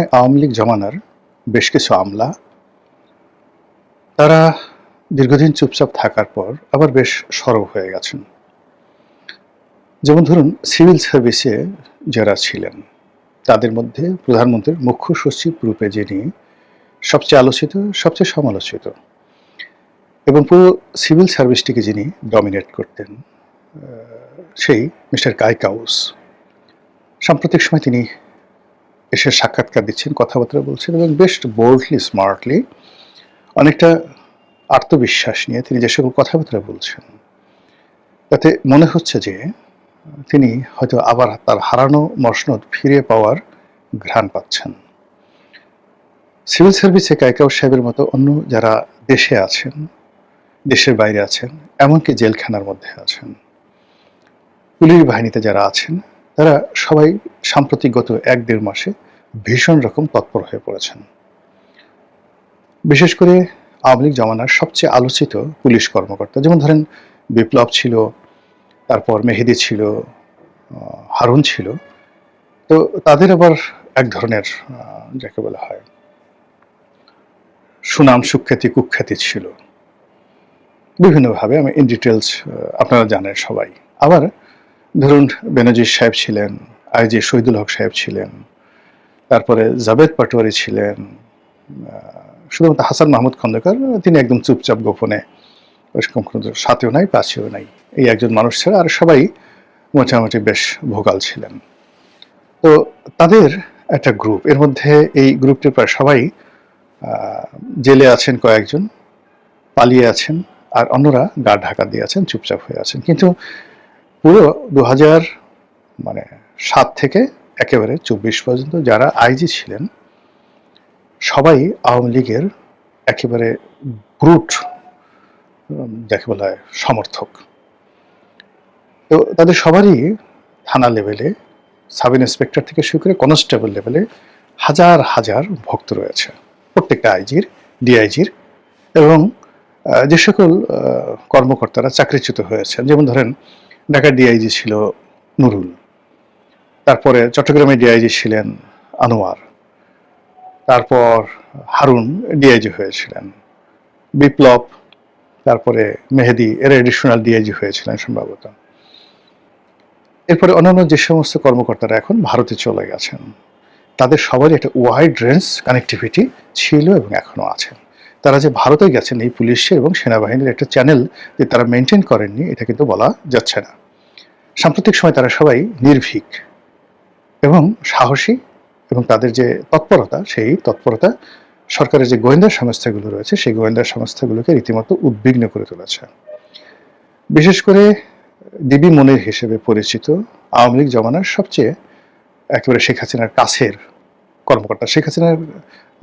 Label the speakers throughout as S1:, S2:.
S1: সময় আওয়ামী লীগ জমানার বেশ কিছু আমলা তারা দীর্ঘদিন চুপচাপ থাকার পর আবার বেশ সরব হয়ে গেছেন। যেমন ধরুন সিভিল সার্ভিসে যারা ছিলেন তাদের মধ্যে প্রধানমন্ত্রীর মুখ্য সচিব রূপে যিনি সবচেয়ে আলোচিত, সবচেয়ে সমালোচিত এবং পুরো সিভিল সার্ভিসটিকে যিনি ডমিনেট করতেন সেই মিস্টার কায়কাউস। সাম্প্রতিক সময় তিনি এসে সাক্ষাৎকার দিচ্ছেন, কথাবার্তা বলছেন এবং বেশ বোল্ডলি, স্মার্টলি, অনেকটা আত্মবিশ্বাস নিয়ে তিনি যে সকল কথাবার্তা বলছেন তাতে মনে হচ্ছে যে তিনি হয়তো আবার তার হারানো মসনদ ফিরে পাওয়ার ঘ্রাণ পাচ্ছেন। সিভিল সার্ভিসে কায়কাউস সাহেবের মতো অন্য যারা দেশে আছেন, দেশের বাইরে আছেন, এমনকি জেলখানার মধ্যে আছেন, পুলিশ বাহিনীতে যারা আছেন, তারা সবাই সাম্প্রতিক গত ১-১.৫ মাসে ভীষণ রকম তৎপর হয়ে পড়েছেন। বিশেষ করে আওয়ামী লীগ জমানার সবচেয়ে আলোচিত পুলিশ কর্মকর্তা, যেমন ধরেন বিপ্লব ছিল, তারপর মেহেদী ছিল, হারুন ছিল, তো তাদের আবার এক ধরনের যাকে বলা হয় সুনাম, সুখ্যাতি, কুখ্যাতি ছিল বিভিন্নভাবে। আমি ইন ডিটেলস আপনারা জানেন সবাই। আবার ধরুন বেনজির সাহেব ছিলেন, আইজি শহীদুল হক সাহেব ছিলেন, তারপরে জাভেদ পাটোয়ারি ছিলেন, শুধুমাত্র হাসান মাহমুদ খন্দকার তিনি একদম চুপচাপ গোপনে, ওরকম কোনো সাথেও নাই, পাশেও নাই, এই একজন মানুষ ছাড়া আর সবাই মোটামুটি বেশ ভোকাল ছিলেন। তো তাদের একটা গ্রুপ, এর মধ্যে এই গ্রুপটির প্রায় সবাই জেলে আছেন, কয়েকজন পালিয়ে আছেন, আর অন্যরা গা ঢাকা দিয়ে আছেন, চুপচাপ হয়ে আছেন। কিন্তু পুরো 2007 থেকে একেবারে 24 পর্যন্ত যারা আইজি ছিলেন সবাই আওয়ামী লীগের একেবারে ব্রুট যাকে বলা হয় সমর্থক। তো তাদের সবারই থানা লেভেলে, সাব ইন্সপেক্টর থেকে শুরু করে কনস্টেবল লেভেলে হাজার হাজার ভক্ত রয়েছে প্রত্যেকটা আইজির, ডিআইজির, এবং যে সকল কর্মকর্তারা চাকরিচ্যুত হয়েছেন, যেমন ধরেন ঢাকার ডিআইজি ছিল নুরুল, তারপরে চট্টগ্রামের ডিআইজি ছিলেন আনোয়ার, তারপর হারুন ডিআইজি হয়েছিলেন, বিপ্লব, তারপরে মেহেদী এর এডিশনাল ডিআইজি হয়েছিলেন সম্ভবত। এরপরে অন্যান্য যে সমস্ত কর্মকর্তারা এখন ভারতে চলে গেছেন, তাদের সবারই একটা ওয়াইড রেঞ্জ কানেক্টিভিটি ছিল এবং এখনও আছে। তারা যে ভারতে গেছেন এই পুলিশের এবং সেনাবাহিনীর একটা চ্যানেল যে তারা মেনটেন করেননি, এটা কিন্তু বলা যাচ্ছে না। সাম্প্রতিক সময় তারা সবাই নির্ভীক এবং সাহসী, এবং তাদের যে তৎপরতা, সেই তৎপরতা সরকারের যে গোয়েন্দা সংস্থাগুলো রয়েছে সেই গোয়েন্দা সংস্থাগুলোকে রীতিমতো উদ্বিগ্ন করে তুলেছে। বিশেষ করে ডিবি মনির হিসেবে পরিচিত আওয়ামী লীগ জমানার সবচেয়ে একেবারে শেখ হাসিনার কাছের কর্মকর্তা, শেখ হাসিনার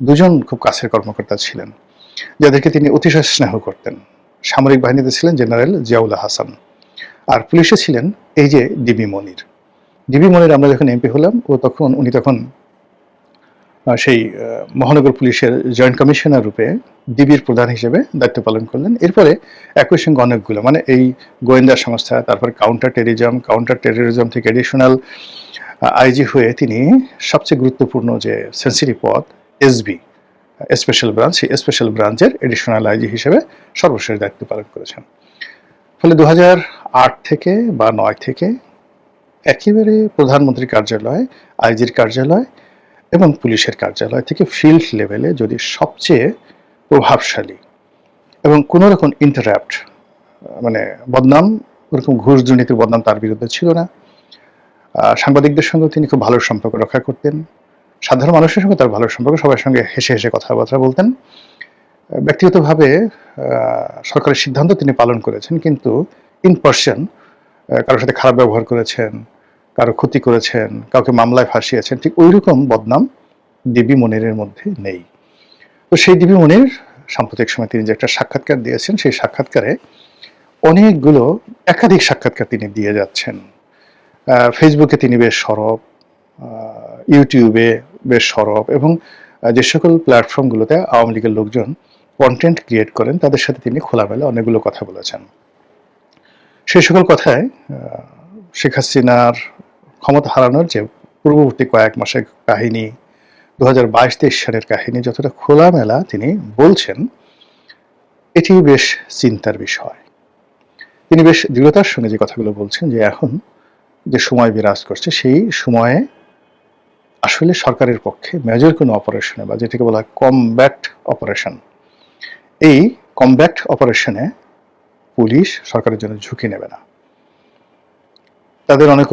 S1: দুজন খুব কাছের কর্মকর্তা ছিলেন যাদেরকে তিনি অতিশয় স্নেহ করতেন। সামরিক বাহিনীতে ছিলেন জেনারেল জিয়াউল হাসান, আর পুলিশে ছিলেন এই যে ডিবি মনির। ডিবি মনির আমরা যখন এমপি হলাম উনি তখন সেই মহানগর পুলিশের জয়েন্ট কমিশনার রূপে ডিবির প্রধান হিসেবে দায়িত্ব পালন করলেন। এরপরে একই সঙ্গে অনেকগুলো এই গোয়েন্দা সংস্থা, তারপর কাউন্টার টেররিজম থেকে এডিশনাল আইজি হয়ে তিনি সবচেয়ে গুরুত্বপূর্ণ যে সেন্সিটিভ পদ এসবি, স্পেশাল ব্রাঞ্চ, সেই স্পেশাল ব্রাঞ্চের এডিশনাল আইজি হিসেবে সর্বশেষ দায়িত্ব পালন করেছেন। ফলে 2008 থেকে বা 9 থেকে একেবারে প্রধানমন্ত্রীর কার্যালয়, আইজির কার্যালয় এবং পুলিশের কার্যালয় থেকে ফিল্ড লেভেলে যদি সবচেয়ে প্রভাবশালী এবং কোনো রকম ইন্টারাপ্ট বদনাম, ওরকম ঘুষ দুর্নীতির বদনাম তার বিরুদ্ধে ছিল না। সাংবাদিকদের সঙ্গে তিনি খুব ভালো সম্পর্ক রক্ষা করতেন, সাধারণ মানুষের সঙ্গে তার ভালো সম্পর্ক, সবার সঙ্গে হেসে হেসে কথাবার্তা বলতেন। ব্যক্তিগতভাবে সরকারের সিদ্ধান্ত তিনি পালন করেছেন, কিন্তু ইন পার্সন কারোর সাথে খারাপ ব্যবহার করেছেন, কারো ক্ষতি করেছেন, কাউকে মামলায় ফাঁসিয়েছেন, ঠিক ওই রকম বদনাম ডিবি মনিরের মধ্যে নেই। তো সেই ডিবি মনির সাম্প্রতিক সময় তিনি যে একটা সাক্ষাৎকার দিয়েছেন, সেই সাক্ষাৎকারে অনেকগুলো একাধিক সাক্ষাৎকার তিনি দিয়ে যাচ্ছেন। ফেসবুকে তিনি বেশ সরব, ইউটিউবে বেশ সরব, এবং যে সকল প্ল্যাটফর্মগুলোতে আওয়ামী লীগের লোকজন কন্টেন্ট ক্রিয়েট করেন তাদের সাথে তিনি খোলামেলা অনেকগুলো কথা বলেছেন। সেই সকল কথায় শেখ হাসিনার ক্ষমতা হারানোর যে পূর্ববর্তী কয়েক মাসের কাহিনী, 2022-23 সালের কাহিনী যতটা খোলামেলা তিনি বলছেন, এটি বেশ চিন্তার বিষয়। তিনি বেশ দৃঢ়তার সঙ্গে যে কথাগুলো বলছেন যে এখন যে সময় বিরাজ করছে সেই সময়ে আসলে সরকারের পক্ষে মেজর কোনো অপারেশনে বা যেটাকে বলা হয় কমব্যাট অপারেশন, এই কমব্যাট অপারেশনে পুলিশ সরকারের জন্য ঝুঁকি নেবে না। তাদের অনেক